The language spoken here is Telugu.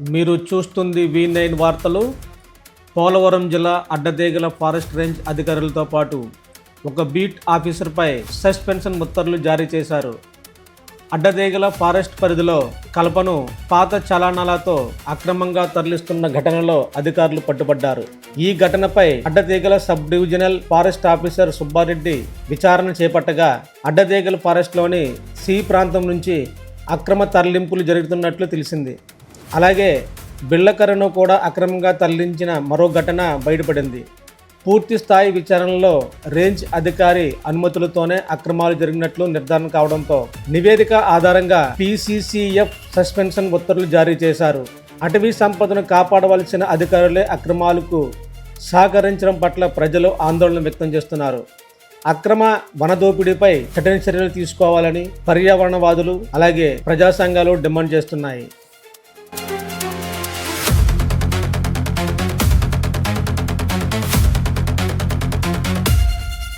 మీరు చూస్తుంది V9 వార్తలు. పోలవరం జిల్లా అడ్డదేగల ఫారెస్ట్ రేంజ్ అధికారులతో పాటు ఒక బీట్ ఆఫీసర్పై సస్పెన్షన్ ఉత్తర్వులు జారీ చేశారు. అడ్డదేగల ఫారెస్ట్ పరిధిలో కలపను పాత చలానాలతో అక్రమంగా తరలిస్తున్న ఘటనలో అధికారులు పట్టుబడ్డారు. ఈ ఘటనపై Addateegala sub divisional forest officer Subbareddy విచారణ చేపట్టగా అడ్డదేగల ఫారెస్ట్లోని సి ప్రాంతం నుంచి అక్రమ తరలింపులు జరుగుతున్నట్లు తెలిసింది. అలాగే బిళ్ళకర్రను కూడా అక్రమంగా తరలించిన మరో ఘటన బయటపడింది. పూర్తి స్థాయి విచారణలో రేంజ్ అధికారి అనుమతులతోనే అక్రమాలు జరిగినట్లు నిర్ధారణ కావడంతో నివేదిక ఆధారంగా PCCF సస్పెన్షన్ ఉత్తర్వులు జారీ చేశారు. అటవీ సంపదను కాపాడవలసిన అధికారులే అక్రమాలకు సహకరించడం పట్ల ప్రజలు ఆందోళన వ్యక్తం చేస్తున్నారు. అక్రమ వనదోపిడీపై కఠిన చర్యలు తీసుకోవాలని పర్యావరణవాదులు అలాగే ప్రజా సంఘాలు డిమాండ్ చేస్తున్నాయి.